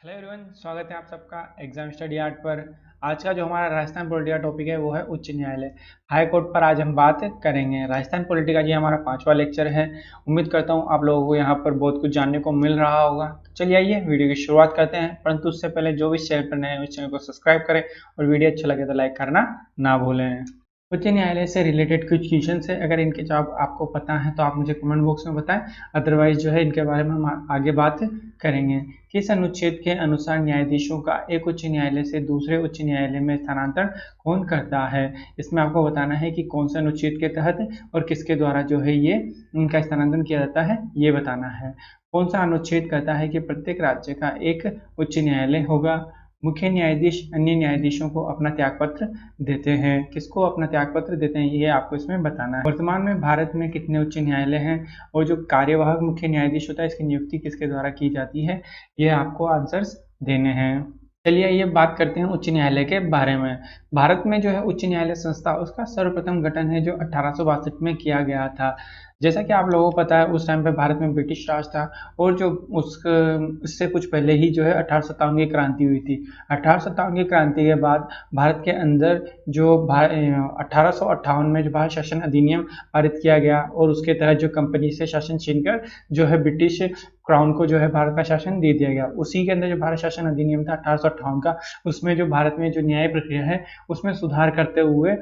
Hello everyone, स्वागत है आप सबका एग्जाम स्टडी आर्ट पर। आज का जो हमारा राजस्थान पॉलिटिका टॉपिक है वो है उच्च न्यायालय हाई कोर्ट पर। आज हम बात करेंगे राजस्थान पॉलिटिका। जी हमारा 5वां लेक्चर है। उम्मीद करता हूँ आप लोगों को यहाँ पर बहुत कुछ जानने को मिल रहा होगा। तो चलिए आइए वीडियो की शुरुआत करते हैं, परंतु उससे पहले जो भी इस चैनल पर नए हैं उस चैनल को सब्सक्राइब करें और वीडियो अच्छा लगे तो लाइक करना ना भूलें। उच्च न्यायालय से रिलेटेड कुछ क्वेश्चन है, अगर इनके जवाब आपको पता है तो आप मुझे कमेंट बॉक्स में बताएं, अदरवाइज जो है इनके बारे में हम आगे बात करेंगे। किस अनुच्छेद के अनुसार न्यायाधीशों का एक उच्च न्यायालय से दूसरे उच्च न्यायालय में स्थानांतरण कौन करता है? इसमें आपको बताना है कि कौन से अनुच्छेद के तहत और किसके द्वारा जो है ये इनका स्थानांतरण किया जाता है, ये बताना है। कौन सा अनुच्छेद कहता है कि प्रत्येक राज्य का एक उच्च न्यायालय होगा? मुख्य न्यायाधीश अन्य न्यायाधीशों को अपना त्यागपत्र देते हैं। किसको अपना त्यागपत्र देते हैं ये आपको इसमें बताना है। वर्तमान में भारत में कितने उच्च न्यायालय हैं और जो कार्यवाहक मुख्य न्यायाधीश होता है इसकी नियुक्ति किसके द्वारा की जाती है, ये आपको आंसर्स देने हैं। चलिए ये बात करते हैं उच्च न्यायालय के बारे में। भारत में जो है उच्च न्यायालय संस्था उसका सर्वप्रथम गठन है जो 1862 में किया गया था। जैसा कि आप लोगों को पता है उस टाइम पे भारत में ब्रिटिश राज था और जो उससे कुछ पहले ही जो है 1857 की क्रांति हुई थी। 1857 की क्रांति के बाद भारत के अंदर जो 1858 में जो भारत शासन अधिनियम पारित किया गया और उसके तहत जो कंपनी से शासन छीनकर जो है ब्रिटिश क्राउन को जो है भारत का शासन दे दिया गया। उसी के अंदर जो भारत शासन अधिनियम था 1858 का, उसमें जो भारत में जो न्याय प्रक्रिया है उसमें सुधार करते हुए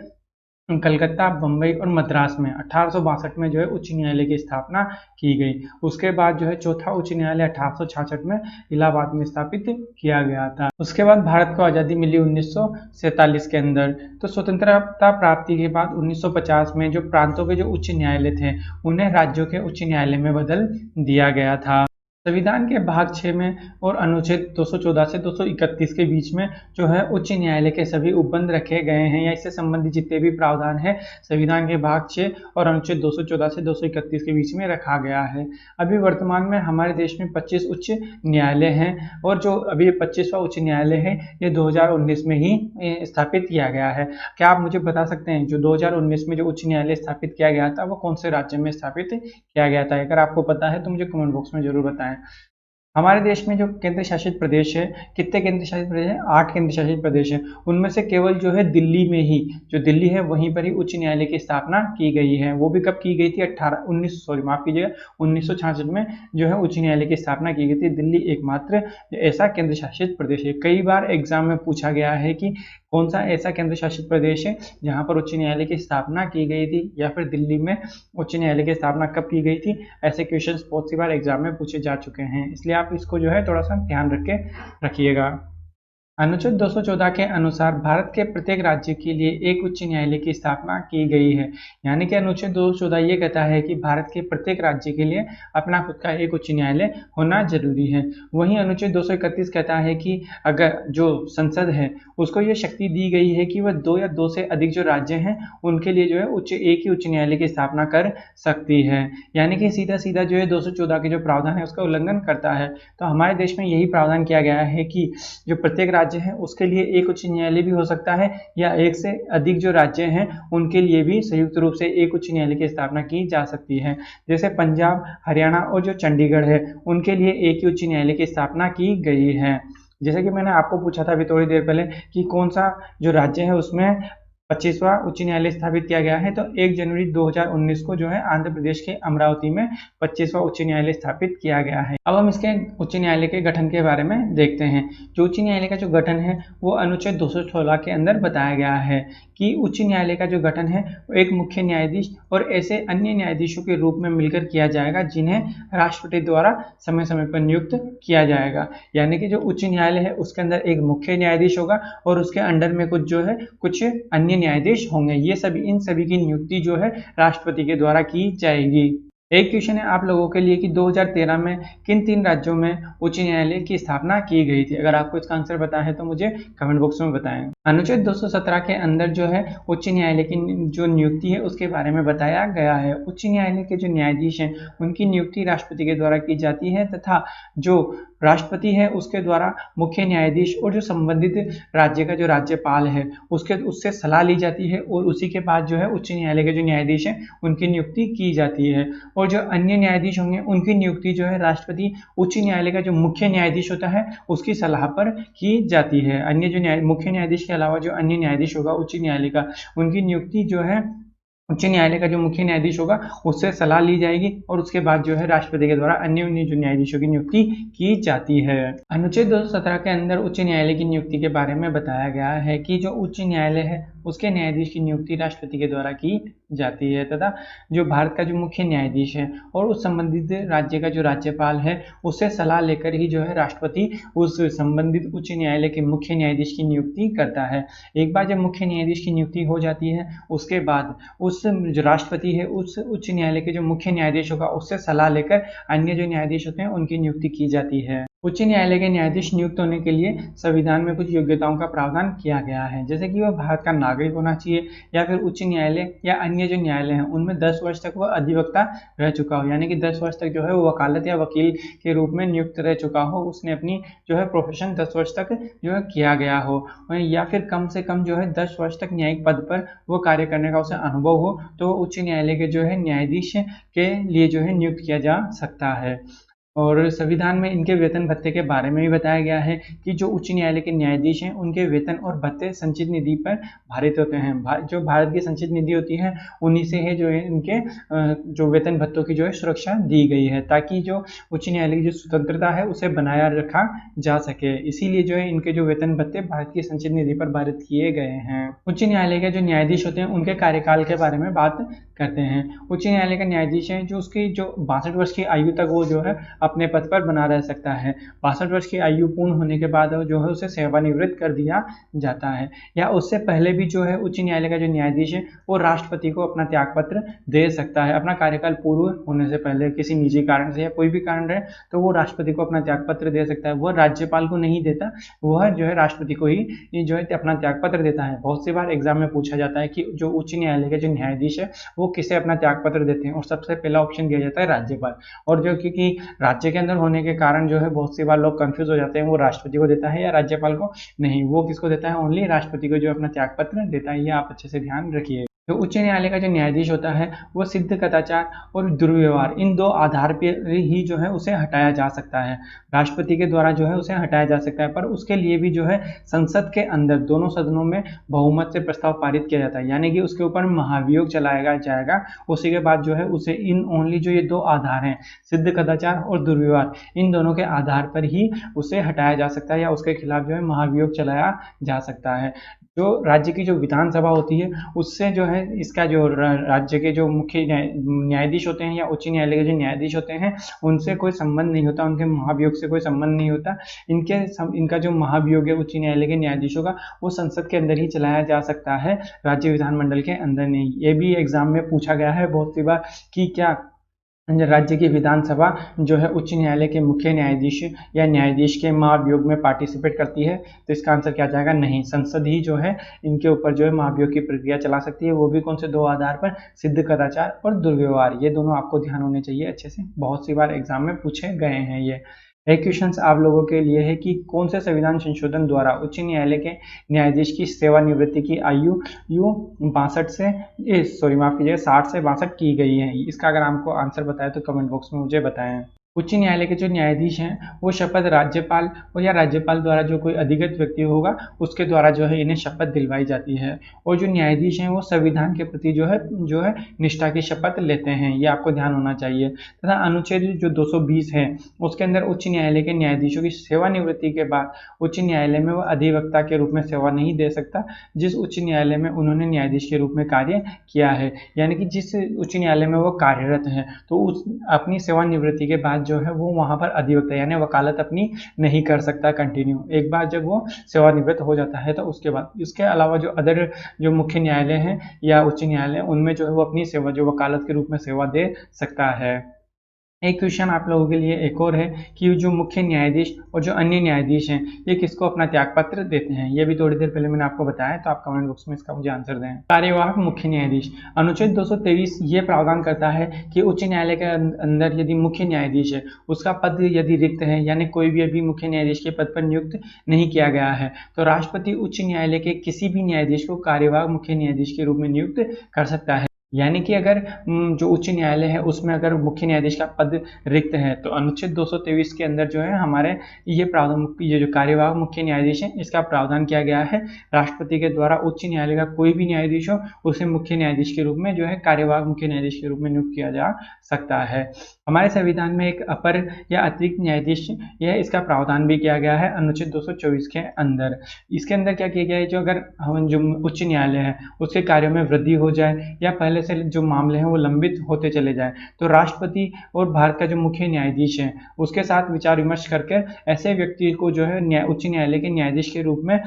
कलकत्ता, बम्बई और मद्रास में 1862 में जो है उच्च न्यायालय की स्थापना की गई। उसके बाद जो है चौथा उच्च न्यायालय 1866 में इलाहाबाद में स्थापित किया गया था। उसके बाद भारत को आज़ादी मिली 1947 के अंदर। तो स्वतंत्रता प्राप्ति के बाद 1950 में जो प्रांतों के जो उच्च न्यायालय थे उन्हें राज्यों के उच्च न्यायालय में बदल दिया गया था। संविधान के भाग 6 में और अनुच्छेद 214 से 231 के बीच में जो है उच्च न्यायालय के सभी उपबंध रखे गए हैं या इससे संबंधित जितने भी प्रावधान है संविधान के भाग 6 और अनुच्छेद 214 से 231 के बीच में रखा गया है। अभी वर्तमान में हमारे देश में 25 उच्च न्यायालय हैं और जो अभी 25वां उच्च न्यायालय है ये 2019 में ही स्थापित किया गया है। क्या आप मुझे बता सकते हैं जो 2019 में जो उच्च न्यायालय स्थापित किया गया था वो कौन से राज्य में स्थापित किया गया था? अगर आपको पता है तो मुझे कमेंट बॉक्स में जरूर बताएं। हमारे देश में जो केंद्र शासित प्रदेश है, कितने केंद्र शासित प्रदेश है? 8 केंद्र शासित प्रदेश है। उनमें से केवल जो है दिल्ली में ही, जो दिल्ली है वहीं पर ही उच्च न्यायालय की स्थापना की गई है। वो भी कब की गई थी? 1966 में जो है उच्च न्यायालय की स्थापना की गई थी। दिल्ली एकमात्र ऐसा केंद्र शासित प्रदेश है। कई बार एग्जाम में पूछा गया है कि कौन सा ऐसा केंद्र शासित प्रदेश है जहां पर उच्च न्यायालय की स्थापना की गई थी या फिर दिल्ली में उच्च न्यायालय की स्थापना कब की गई थी। ऐसे क्वेश्चंस बहुत सी बार एग्जाम में पूछे जा चुके हैं, इसलिए आप इसको जो है थोड़ा सा ध्यान रख के रखिएगा। अनुच्छेद 214 के अनुसार भारत के प्रत्येक राज्य के लिए एक उच्च न्यायालय की स्थापना की गई है। यानी कि अनुच्छेद 214 ये कहता है कि भारत के प्रत्येक राज्य के लिए अपना खुद का एक उच्च न्यायालय होना जरूरी है। वहीं अनुच्छेद 231 कहता है कि अगर जो संसद है उसको ये शक्ति दी गई है कि वह 2 या 2 से अधिक जो राज्य हैं उनके लिए जो है एक ही उच्च न्यायालय की स्थापना कर सकती है। यानी कि सीधा सीधा जो है 214 के जो प्रावधान है उसका उल्लंघन करता है। तो हमारे देश में यही प्रावधान किया गया है कि जो प्रत्येक राज्य है उसके लिए एक उच्च न्यायालय भी हो सकता है या एक से अधिक जो राज्य हैं उनके लिए भी संयुक्त रूप से एक उच्च न्यायालय की स्थापना की जा सकती है। जैसे पंजाब, हरियाणा और जो चंडीगढ़ है उनके लिए एक ही उच्च न्यायालय की स्थापना की गई है। जैसे कि मैंने आपको पूछा था अभी थोड़ी देर पहले कि कौन सा जो राज्य है उसमें 25वां उच्च न्यायालय स्थापित किया गया है, तो 1 जनवरी 2019 को जो है आंध्र प्रदेश के अमरावती में 25वां उच्च न्यायालय स्थापित किया गया है। अब हम इसके उच्च न्यायालय के गठन के बारे में देखते हैं। जो उच्च न्यायालय का जो गठन है वो अनुच्छेद 216 के अंदर बताया गया है कि उच्च न्यायालय का जो गठन है वो एक मुख्य न्यायाधीश और ऐसे अन्य न्यायाधीशों के रूप में मिलकर किया जाएगा जिन्हें राष्ट्रपति द्वारा समय समय पर नियुक्त किया जाएगा। यानी कि जो उच्च न्यायालय है उसके अंदर एक मुख्य न्यायाधीश होगा और उसके अंडर में कुछ जो है कुछ अन्य न्यायाधीश होंगे। ये सभी इन सभी की नियुक्ति जो है राष्ट्रपति के द्वारा की जाएगी। एक क्वेश्चन है आप लोगों के लिए कि 2013 में किन 3 राज्यों में उच्च न्यायालय की स्थापना की गई थी? अगर आपको इसका आंसर पता है तो मुझे कमेंट बॉक्स में बताएं। अनुच्छेद 217 के अंदर जो है उच्च न्यायालय की जो नियुक्ति है उसके बारे में बताया गया है। उच्च न्यायालय के जो न्यायाधीश हैं उनकी नियुक्ति राष्ट्रपति के द्वारा की जाती है तथा जो राष्ट्रपति है उसके द्वारा मुख्य न्यायाधीश और जो संबंधित राज्य का जो राज्यपाल है उससे सलाह ली जाती है, और उसी के बाद जो है उच्च न्यायालय के जो न्यायाधीश हैं उनकी नियुक्ति की जाती है। और जो अन्य न्यायाधीश होंगे उनकी नियुक्ति जो है राष्ट्रपति उच्च न्यायालय का जो मुख्य न्यायाधीश होता है उसकी सलाह पर की जाती है। अन्य जो मुख्य न्यायाधीश के अलावा जो अन्य न्यायाधीश होगा उच्च न्यायालय का, उनकी नियुक्ति जो है उच्च न्यायालय का जो मुख्य न्यायाधीश होगा उससे सलाह ली जाएगी, और उसके बाद जो है राष्ट्रपति के द्वारा अन्य जो न्यायाधीशों की नियुक्ति की जाती है। अनुच्छेद 217 के अंदर उच्च न्यायालय की नियुक्ति के बारे में बताया गया है कि जो उच्च न्यायालय है उसके न्यायाधीश की नियुक्ति राष्ट्रपति के द्वारा की जाती है, तथा जो भारत का जो मुख्य न्यायाधीश है और उस संबंधित राज्य का जो राज्यपाल है उससे सलाह लेकर ही जो है राष्ट्रपति उस संबंधित उच्च न्यायालय के मुख्य न्यायाधीश की नियुक्ति करता है। एक बार जब मुख्य न्यायाधीश की नियुक्ति हो जाती है उसके बाद उस जो राष्ट्रपति है उस उच्च न्यायालय के जो मुख्य न्यायाधीश होगा उससे सलाह लेकर अन्य जो न्यायाधीश होते हैं उनकी नियुक्ति की जाती है। उच्च न्यायालय के न्यायाधीश नियुक्त होने के लिए संविधान में कुछ योग्यताओं का प्रावधान किया गया है, जैसे कि वह भारत का नागरिक होना चाहिए, या फिर उच्च न्यायालय या अन्य जो न्यायालय हैं उनमें 10 वर्ष तक वह अधिवक्ता रह चुका हो, यानी कि 10 वर्ष तक जो है वो वकालत या वकील के रूप में नियुक्त रह चुका हो, उसने अपनी जो है प्रोफेशन 10 वर्ष तक जो है किया गया हो, या फिर कम से कम जो है 10 वर्ष तक न्यायिक पद पर वो कार्य करने का उसे अनुभव हो, तो उच्च न्यायालय के जो है न्यायाधीश के लिए जो है नियुक्त किया जा सकता है। और संविधान में इनके वेतन भत्ते के बारे में भी बताया गया है कि जो उच्च न्यायालय के न्यायाधीश हैं उनके वेतन और भत्ते संचित निधि पर भारित होते हैं। जो भारत की संचित निधि होती है उन्हीं से है जो है इनके जो वेतन भत्तों की जो है सुरक्षा दी गई है, ताकि जो उच्च न्यायालय की जो स्वतंत्रता है उसे बनाया रखा जा सके। इसीलिए जो है इनके जो वेतन भत्ते भारत की संचित निधि पर भारित किए गए हैं। उच्च न्यायालय के जो न्यायाधीश होते हैं उनके कार्यकाल के बारे में बात करते हैं। उच्च न्यायालय का न्यायाधीश है जो उसकी जो 62 वर्ष की आयु तक वो जो है अपने पद पर बना रह सकता है। 62 वर्ष की आयु पूर्ण होने के बाद जो है उसे सेवानिवृत्त कर दिया जाता है, या उससे पहले भी जो है उच्च न्यायालय का जो न्यायाधीश है वो राष्ट्रपति को अपना त्यागपत्र दे सकता है। अपना कार्यकाल पूर्ण होने से पहले किसी निजी कारण से या कोई भी कारण रहे तो वो राष्ट्रपति को अपना त्यागपत्र दे सकता है। वह राज्यपाल को नहीं देता, वह जो है राष्ट्रपति को ही जो है अपना त्यागपत्र देता है। बहुत सी बार एग्जाम में पूछा जाता है कि जो उच्च न्यायालय के जो न्यायाधीश है वो किसे अपना त्यागपत्र देते हैं, और सबसे पहला ऑप्शन दिया जाता है राज्यपाल। और जो क्योंकि राज्य के अंदर होने के कारण जो है बहुत सी बार लोग कंफ्यूज हो जाते हैं, वो राष्ट्रपति को देता है या राज्यपाल को, नहीं, वो किसको देता है, ओनली राष्ट्रपति को जो अपना त्यागपत्र देता है। ये आप अच्छे से ध्यान रखिए। तो उच्च न्यायालय का जो न्यायाधीश होता है वो सिद्ध कदाचार और दुर्व्यवहार इन दो आधार पर ही जो है उसे हटाया जा सकता है। राष्ट्रपति के द्वारा जो है उसे हटाया जा सकता है, पर उसके लिए भी जो है संसद के अंदर दोनों सदनों में बहुमत से प्रस्ताव पारित किया जाता है, यानी कि उसके ऊपर महाभियोग चलाया जाएगा। उसी के बाद जो है उसे इन ओनली जो ये दो आधार हैं, सिद्ध कदाचार और दुर्व्यवहार, इन दोनों के आधार पर ही उसे हटाया जा सकता है या उसके खिलाफ जो है महाभियोग चलाया जा सकता है। जो राज्य की जो विधानसभा होती है उससे जो है इसका जो राज्य के जो मुख्य न्यायाधीश होते हैं या उच्च न्यायालय के जो न्यायाधीश होते हैं उनसे कोई संबंध नहीं होता, उनके महाभियोग से कोई संबंध नहीं होता। इनका जो महाभियोग है उच्च न्यायालय के न्यायाधीशों का वो संसद के अंदर ही चलाया जा सकता है, राज्य विधानमंडल के अंदर नहीं। ये भी एग्जाम में पूछा गया है बहुत सी बार कि क्या राज्य की विधानसभा जो है उच्च न्यायालय के मुख्य न्यायाधीश या न्यायाधीश के महाभियोग में पार्टिसिपेट करती है, तो इसका आंसर क्या जाएगा, नहीं। संसद ही जो है इनके ऊपर जो है महाभियोग की प्रक्रिया चला सकती है, वो भी कौन से दो आधार पर, सिद्ध कदाचार और दुर्व्यवहार। ये दोनों आपको ध्यान होने चाहिए अच्छे से, बहुत सी बार एग्जाम में पूछे गए हैं ये। एक क्वेश्चन आप लोगों के लिए है कि कौन से संविधान संशोधन द्वारा उच्च न्यायालय के न्यायाधीश की सेवानिवृत्ति की आयु 62 से सॉरी माफ कीजिएगा 60 से 62 की गई है। इसका अगर आपको आंसर बताया तो कमेंट बॉक्स में मुझे बताएं। उच्च न्यायालय के जो न्यायाधीश हैं वो शपथ राज्यपाल और या राज्यपाल द्वारा जो कोई अधिकृत व्यक्ति होगा उसके द्वारा जो है इन्हें शपथ दिलवाई जाती है। और जो न्यायाधीश हैं वो संविधान के प्रति जो है निष्ठा की शपथ लेते हैं, ये आपको ध्यान होना चाहिए। तथा अनुच्छेद जो 220 है उसके अंदर उच्च न्यायालय के न्यायाधीशों की सेवानिवृत्ति के बाद उच्च न्यायालय में वह अधिवक्ता के रूप में सेवा नहीं दे सकता जिस उच्च न्यायालय में उन्होंने न्यायाधीश के रूप में कार्य किया है, यानी कि जिस उच्च न्यायालय में वो कार्यरत है तो उस अपनी सेवानिवृत्ति के बाद जो है वो वहां पर अधिवक्ता यानी वकालत अपनी नहीं कर सकता कंटिन्यू। एक बार जब वो सेवानिवृत्त हो जाता है तो उसके बाद इसके अलावा जो अदर जो मुख्य न्यायालय हैं या उच्च न्यायालय उनमें जो है वो अपनी सेवा जो वकालत के रूप में सेवा दे सकता है। एक क्वेश्चन आप लोगों के लिए एक और है कि जो मुख्य न्यायाधीश और जो अन्य न्यायाधीश हैं ये किसको अपना त्यागपत्र देते हैं। ये भी थोड़ी देर पहले मैंने आपको बताया, तो आप कमेंट बॉक्स में इसका मुझे आंसर दें। कार्यवाहक मुख्य न्यायाधीश अनुच्छेद 223 ये प्रावधान करता है कि उच्च न्यायालय के अंदर यदि मुख्य न्यायाधीश है उसका पद यदि रिक्त है, यानी कोई भी अभी मुख्य न्यायाधीश के पद पर नियुक्त नहीं किया गया है, तो राष्ट्रपति उच्च न्यायालय के किसी भी न्यायाधीश को कार्यवाहक मुख्य न्यायाधीश के रूप में नियुक्त कर सकता है। यानी कि अगर जो उच्च न्यायालय है उसमें अगर मुख्य न्यायाधीश का पद रिक्त है तो अनुच्छेद 223 के अंदर जो है हमारे ये प्रावधान, ये जो कार्यवाहक मुख्य न्यायाधीश है इसका प्रावधान किया गया है। राष्ट्रपति के द्वारा उच्च न्यायालय का कोई भी न्यायाधीश हो उसे मुख्य न्यायाधीश के रूप में जो है कार्यवाहक मुख्य न्यायाधीश के रूप में नियुक्त किया जा सकता है। हमारे संविधान में एक अपर या अतिरिक्त न्यायाधीश यह इसका प्रावधान भी किया गया है अनुच्छेद 224 के अंदर। इसके अंदर क्या किया गया है, जो अगर हम जो उच्च न्यायालय है उसके कार्यों में वृद्धि हो जाए या पहले से जो मामले हैं वो लंबित होते चले जाए, तो राष्ट्रपति और भारत का जो मुख्य न्यायाधीश है उसके साथ विचार विमर्श करके ऐसे व्यक्ति को जो है उच्च न्यायालय के न्यायाधीश के रूप में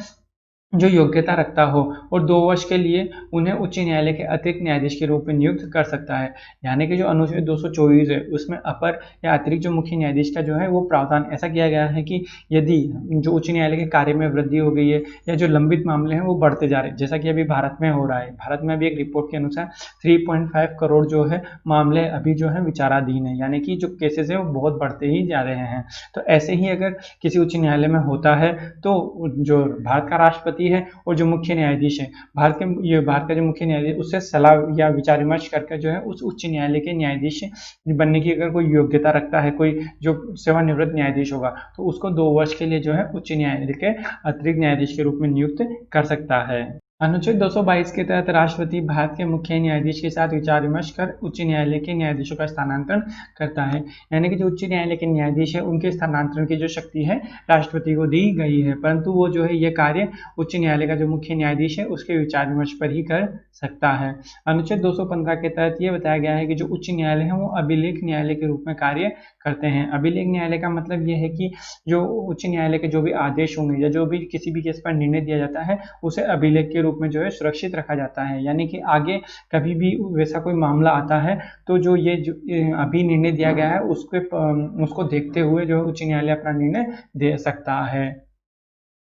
जो योग्यता रखता हो और 2 वर्ष के लिए उन्हें उच्च न्यायालय के अतिरिक्त न्यायाधीश के रूप में नियुक्त कर सकता है। यानी कि जो अनुच्छेद 224 है उसमें अपर या अतिरिक्त जो मुख्य न्यायाधीश का जो है वो प्रावधान ऐसा किया गया है कि यदि जो उच्च न्यायालय के कार्य में वृद्धि हो गई है या जो लंबित मामले हैं वो बढ़ते जा रहे हैं, जैसा कि अभी भारत में हो रहा है। भारत में अभी एक रिपोर्ट के अनुसार 3.5 करोड़ जो है मामले अभी जो है विचाराधीन है, यानी कि जो केसेस है वो बहुत बढ़ते ही जा रहे हैं। तो ऐसे ही अगर किसी उच्च न्यायालय में होता है तो जो भारत का राष्ट्रपति है और जो मुख्य न्यायाधीश है भारत का जो मुख्य न्यायाधीश उससे सलाह या विचार विमर्श करके जो है उस उच्च न्यायालय के न्यायाधीश बनने की अगर कोई योग्यता रखता है, कोई जो सेवानिवृत्त न्यायाधीश होगा, तो उसको 2 वर्ष के लिए जो है उच्च न्यायालय के अतिरिक्त न्यायाधीश के रूप में नियुक्त कर सकता है। अनुच्छेद 222 के तहत राष्ट्रपति भारत के मुख्य न्यायाधीश के साथ विचार विमर्श कर उच्च न्यायालय के न्यायाधीशों का स्थानांतरण करता है। यानी कि जो उच्च न्यायालय के न्यायाधीश है उनके स्थानांतरण की जो शक्ति है राष्ट्रपति को दी गई है, परंतु वो जो है ये कार्य उच्च न्यायालय का जो मुख्य न्यायाधीश है उसके विचार विमर्श पर ही कर सकता है। अनुच्छेद 215 के तहत ये बताया गया है कि जो उच्च न्यायालय है वो अभिलेख न्यायालय के रूप में कार्य करते हैं। अभिलेख न्यायालय का मतलब ये है कि जो उच्च न्यायालय के जो भी आदेश होंगे या जो भी किसी भी केस पर निर्णय दिया जाता है उसे अभिलेख के रूप में जो है सुरक्षित रखा जाता है। यानी कि आगे कभी भी वैसा कोई मामला आता है तो जो ये जो अभी निर्णय दिया गया है उसको देखते हुए जो उच्च न्यायालय अपना निर्णय दे सकता है।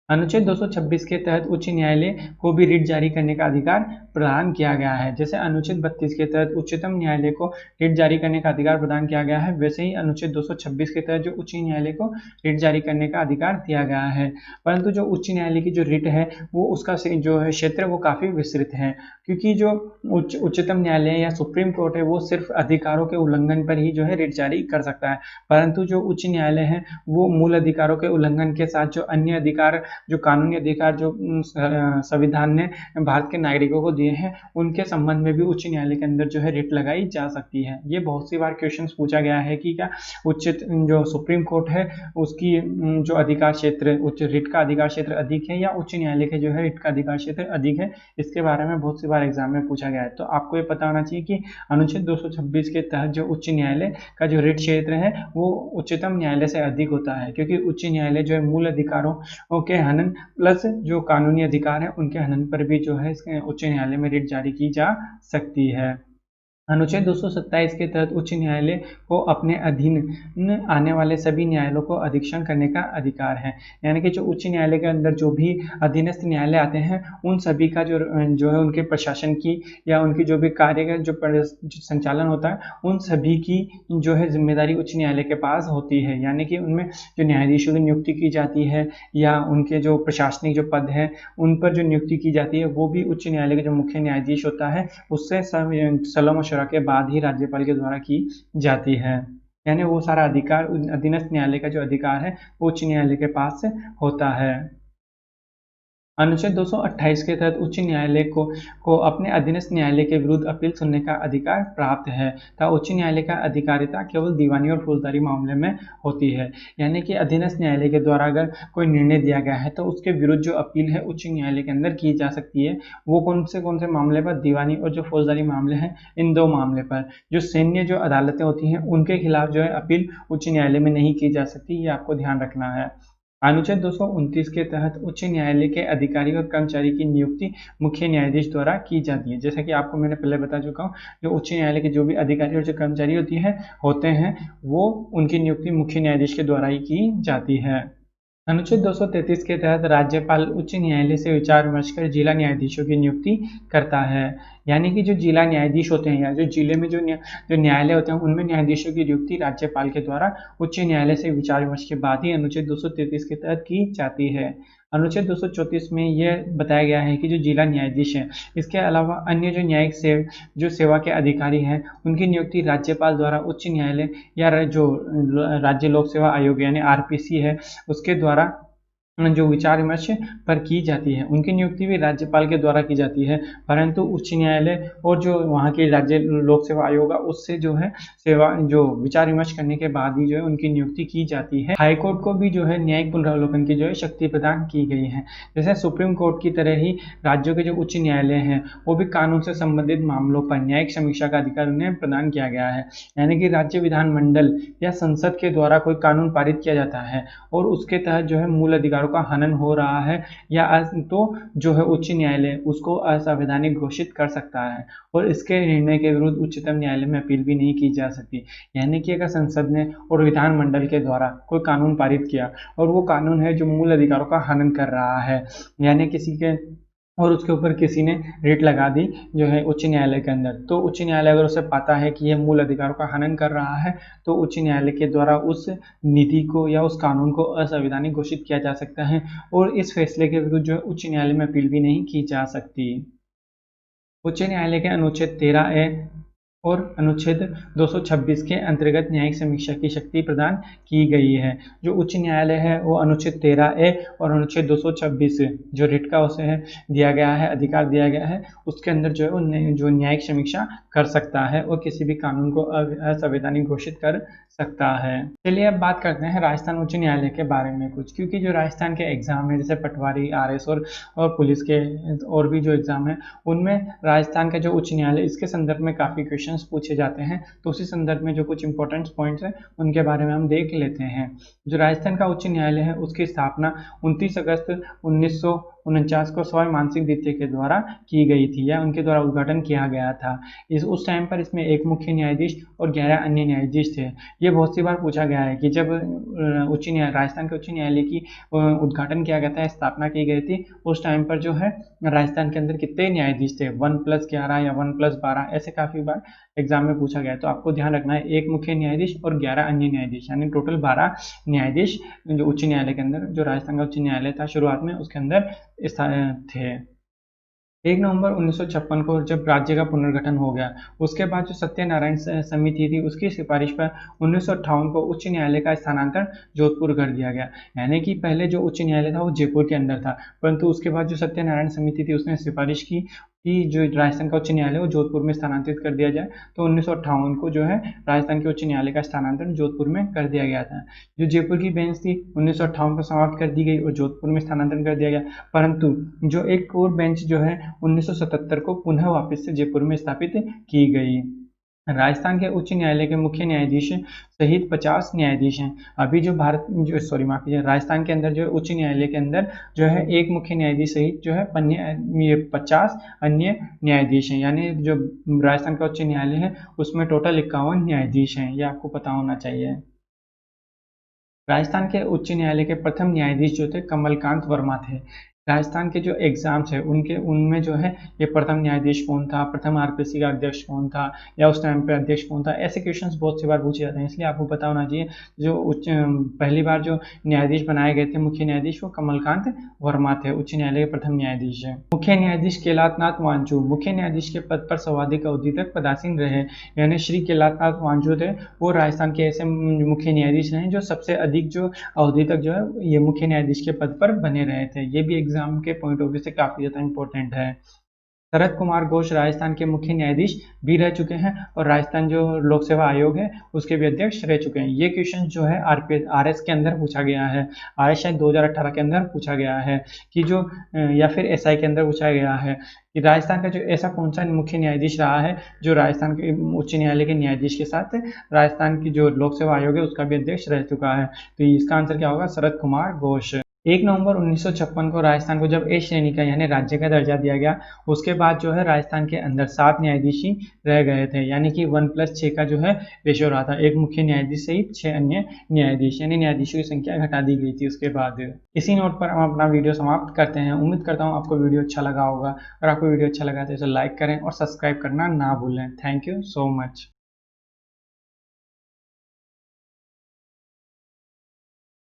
अनुच्छेद 226 के तहत उच्च न्यायालय को भी रिट जारी करने का अधिकार प्रदान किया गया है। जैसे अनुच्छेद 32 के तहत उच्चतम न्यायालय को रिट जारी करने का अधिकार प्रदान किया गया है, वैसे ही अनुच्छेद 226 के तहत जो उच्च न्यायालय को रिट जारी करने का अधिकार दिया गया है। परंतु जो उच्च न्यायालय की जो रिट है वो उसका जो है क्षेत्र वो काफ़ी विस्तृत है, क्योंकि जो उच्चतम न्यायालय या सुप्रीम कोर्ट है वो सिर्फ अधिकारों के उल्लंघन पर ही जो है रिट जारी कर सकता है, परंतु जो उच्च न्यायालय है वो मूल अधिकारों के उल्लंघन के साथ जो अन्य अधिकार, जो कानूनी अधिकार जो संविधान ने भारत के नागरिकों को दिए हैं उनके संबंध में भी उच्च न्यायालय के अंदर जो है रिट लगाई जा सकती है। ये बहुत सी बार क्वेश्चन पूछा गया है कि क्या जो सुप्रीम कोर्ट है उसकी जो अधिकार क्षेत्र, उच्च रिट का अधिकार क्षेत्र अधिक है या उच्च न्यायालय के जो है रिट का अधिकार क्षेत्र अधिक है, इसके बारे में बहुत सी बार एग्जाम में पूछा गया है। तो आपको ये पता होना चाहिए कि अनुच्छेद 226 के तहत जो उच्च न्यायालय का जो रिट क्षेत्र है वो उच्चतम न्यायालय से अधिक होता है, क्योंकि उच्च न्यायालय जो है मूल अधिकारों के हनन प्लस जो कानूनी अधिकार है उनके हनन पर भी जो है उच्च न्यायालय में रिट जारी की जा सकती है। अनुच्छेद 227 के तहत उच्च न्यायालय को अपने अधीन आने वाले सभी न्यायालयों को अधीक्षण करने का अधिकार है। यानी कि जो उच्च न्यायालय के अंदर जो भी अधीनस्थ न्यायालय आते हैं उन सभी का जो है उनके प्रशासन की या उनकी जो भी कार्य का जो संचालन होता है उन सभी की जो है जिम्मेदारी उच्च न्यायालय के पास होती है। यानी कि उनमें जो न्यायाधीशों की नियुक्ति की जाती है या उनके जो प्रशासनिक जो पद हैं उन पर जो नियुक्ति की जाती है वो भी उच्च न्यायालय के जो मुख्य न्यायाधीश होता है उससे सलाह मशवरा के बाद ही राज्यपाल के द्वारा की जाती है। यानी वो सारा अधिकार अधीनस्थ न्यायालय का जो अधिकार है वो उच्च न्यायालय के पास होता है। अनुच्छेद 228 के तहत उच्च न्यायालय को अपने अधीनस्थ न्यायालय के विरुद्ध अपील सुनने का अधिकार प्राप्त है तथा उच्च न्यायालय का अधिकारिता केवल दीवानी और फौजदारी मामले में होती है। यानी कि अधीनस्थ न्यायालय के द्वारा अगर कोई निर्णय दिया गया है तो उसके विरुद्ध जो अपील है उच्च न्यायालय के अंदर की जा सकती है। वो कौन से मामले पर? दीवानी और जो फौजदारी मामले हैं इन 2 मामले पर। जो सैन्य जो अदालतें होती हैं उनके खिलाफ जो है अपील उच्च न्यायालय में नहीं की जा सकती, ये आपको ध्यान रखना है। अनुच्छेद 229 के तहत उच्च न्यायालय के अधिकारी और कर्मचारी की नियुक्ति मुख्य न्यायाधीश द्वारा की जाती है। जैसा कि आपको मैंने पहले बता चुका हूँ, जो उच्च न्यायालय के जो भी अधिकारी और जो कर्मचारी होते हैं वो उनकी नियुक्ति मुख्य न्यायाधीश के द्वारा ही की जाती है। अनुच्छेद 233 के तहत राज्यपाल उच्च न्यायालय से विचार विमर्श कर जिला न्यायाधीशों की नियुक्ति करता है। यानी कि जो जिला न्यायाधीश होते हैं या जो जिले में जो न्यायालय होते हैं उनमें न्यायाधीशों की नियुक्ति राज्यपाल के द्वारा उच्च न्यायालय से विचार विमर्श के बाद ही अनुच्छेद 233 के तहत की जाती है। अनुच्छेद 234 में यह बताया गया है कि जो जिला न्यायाधीश है, इसके अलावा अन्य जो न्यायिक सेवा के अधिकारी हैं उनकी नियुक्ति राज्यपाल द्वारा उच्च न्यायालय या जो राज्य लोक सेवा आयोग यानी आरपीसी है उसके द्वारा जो विचार विमर्श पर की जाती है, उनकी नियुक्ति भी राज्यपाल के द्वारा की जाती है। परंतु उच्च न्यायालय और जो वहाँ के राज्य लोक सेवा आयोग उससे जो है जो विचार विमर्श करने के बाद ही जो है उनकी नियुक्ति की जाती है। हाईकोर्ट को भी जो है न्यायिक पुनरावलोकन की जो है शक्ति प्रदान की गई है। जैसे सुप्रीम कोर्ट की तरह ही राज्यों के जो उच्च न्यायालय हैं वो भी कानून से संबंधित मामलों पर न्यायिक समीक्षा का अधिकार उन्हें प्रदान किया गया है। यानी कि राज्य विधानमंडल या संसद के द्वारा कोई कानून पारित किया जाता है और उसके तहत जो है मूल अधिकार का हनन हो रहा है या तो जो है उच्च न्यायालय उसको असंवैधानिक घोषित कर सकता है और इसके निर्णय के विरुद्ध उच्चतम न्यायालय में अपील भी नहीं की जा सकती। यानी कि अगर संसद ने और विधानमंडल के द्वारा कोई कानून पारित किया और वो कानून है जो मूल अधिकारों का हनन कर रहा है, यानी किसी के और उसके ऊपर किसी ने रिट लगा दी जो है उच्च न्यायालय के अंदर, तो उच्च न्यायालय अगर उसे पाता है कि यह मूल अधिकारों का हनन कर रहा है तो उच्च न्यायालय के द्वारा उस नीति को या उस कानून को असंवैधानिक घोषित किया जा सकता है और इस फैसले के विरुद्ध जो है उच्च न्यायालय में अपील भी नहीं की जा सकती। उच्च न्यायालय के अनुच्छेद 13A और अनुच्छेद 226 के अंतर्गत न्यायिक समीक्षा की शक्ति प्रदान की गई है। जो उच्च न्यायालय है वो अनुच्छेद 13A और अनुच्छेद 226 जो रिट का उसे है दिया गया है, अधिकार दिया गया है, उसके अंदर जो है वो जो न्यायिक समीक्षा कर सकता है और किसी भी कानून को असंवैधानिक घोषित कर सकता है। चलिए अब बात करते हैं राजस्थान उच्च न्यायालय के बारे में कुछ, क्योंकि जो राजस्थान के एग्जाम है जैसे पटवारी, आरएस और पुलिस के और भी जो एग्जाम है उनमें राजस्थान का जो उच्च न्यायालय इसके संदर्भ में काफ़ी क्वेश्चंस पूछे जाते हैं। तो उसी संदर्भ में जो कुछ इंपॉर्टेंट पॉइंट्स हैं उनके बारे में हम देख लेते हैं। जो राजस्थान का उच्च न्यायालय है उसकी स्थापना 29 अगस्त 1949 को सवाई मानसिंह द्वितीय के द्वारा की गई थी या उनके द्वारा उद्घाटन किया गया था। उस टाइम पर इसमें एक मुख्य न्यायाधीश और 11 अन्य न्यायाधीश थे। ये बहुत सी बार पूछा गया है कि जब राजस्थान के उच्च न्यायालय की उद्घाटन किया गया था, स्थापना की गई थी, उस टाइम पर जो है राजस्थान के अंदर कितने न्यायाधीश थे, 1+11 या 1+12, ऐसे काफ़ी बार एग्जाम में पूछा गया है। तो आपको ध्यान रखना है एक मुख्य न्यायाधीश और 11 अन्य न्यायाधीश, यानी टोटल 12 न्यायाधीश जो उच्च न्यायालय के अंदर, जो राजस्थान का उच्च न्यायालय था शुरुआत में, उसके अंदर थे। 1 नवंबर 1956 को जब राज्य का पुनर्गठन हो गया, उसके बाद जो सत्यनारायण समिति थी उसकी सिफारिश पर 1958 को उच्च न्यायालय का स्थानांतरण जोधपुर कर दिया गया। यानी कि पहले जो उच्च न्यायालय था वो जयपुर के अंदर था, परंतु उसके बाद जो सत्यनारायण समिति थी उसने सिफारिश की कि जो राजस्थान का उच्च न्यायालय वो जोधपुर में स्थानांतरित कर दिया जाए। तो 1958 को जो है राजस्थान के उच्च न्यायालय का स्थानांतरण जोधपुर में कर दिया गया था। जो जयपुर की बेंच थी 1958 को समाप्त कर दी गई और जोधपुर में स्थानांतरण कर दिया गया, परंतु जो एक और बेंच जो है 1977 को पुनः वापस से जयपुर में स्थापित की गई। राजस्थान के उच्च न्यायालय के मुख्य न्यायाधीश सहित 50 न्यायाधीश हैं। अभी जो राजस्थान के अंदर जो उच्च न्यायालय के अंदर जो है एक मुख्य न्यायाधीश सहित जो है 50 अन्य न्यायाधीश हैं। यानी जो राजस्थान का उच्च न्यायालय है उसमें टोटल 51 न्यायाधीश हैं, ये आपको पता होना चाहिए। राजस्थान के उच्च न्यायालय के प्रथम न्यायाधीश जो थे कमलकांत वर्मा थे। राजस्थान के जो एग्जाम्स है उनमें जो है ये प्रथम न्यायाधीश कौन था, प्रथम आरपीसी का अध्यक्ष कौन था या उस टाइम पे अध्यक्ष कौन था, ऐसे क्वेश्चंस बहुत सी बार पूछे जाते हैं। इसलिए आपको पता होना चाहिए जो पहली बार जो न्यायाधीश बनाए गए थे मुख्य न्यायाधीश वो कमलकांत वर्मा थे, उच्च न्यायालय के प्रथम न्यायाधीश है। मुख्य न्यायाधीश केलातनाथ वांचू मुख्य न्यायाधीश के पद पर सर्वाधिक अवधि तक पदासीन रहे। यानी श्री केलातनाथ वांचू थे वो राजस्थान के ऐसे मुख्य न्यायाधीश रहे जो सबसे अधिक जो अवधि तक जो है ये मुख्य न्यायाधीश के पद पर बने रहे थे। ये भी एग्जाम के पॉइंट ऑफ व्यू से काफी ज्यादा इंपॉर्टेंट है। शरद कुमार घोष राजस्थान के मुख्य न्यायाधीश भी रह चुके हैं और राजस्थान जो लोक सेवा आयोग है उसके भी अध्यक्ष रह चुके हैं। ये क्वेश्चन जो है आरएस के अंदर पूछा गया है, आरएस शायद 2018 के अंदर पूछा गया है कि जो या फिर एसआई के अंदर पूछा गया है कि राजस्थान का जो ऐसा कौन सा मुख्य न्यायाधीश रहा है जो राजस्थान के उच्च न्यायालय के न्यायाधीश के साथ राजस्थान की जो लोक सेवा आयोग है उसका भी अध्यक्ष रह चुका है। तो इसका आंसर क्या होगा? शरद कुमार घोष। 1 नवंबर 1956 को राजस्थान को जब ए श्रेणी का यानी राज्य का दर्जा दिया गया, उसके बाद जो है राजस्थान के अंदर 7 न्यायाधीश ही रह गए थे, यानी कि 1+6 का जो है रेशो रहा था, एक मुख्य न्यायाधीश सहित 6 अन्य न्यायाधीश, यानी न्यायाधीशों की संख्या घटा दी गई थी उसके बाद। इसी नोट पर हम अपना वीडियो समाप्त करते हैं। उम्मीद करता हूँ आपको वीडियो अच्छा लगा होगा। अगर आपको वीडियो अच्छा लगा तो इसे लाइक करें और सब्सक्राइब करना ना भूलें। Thank you so much.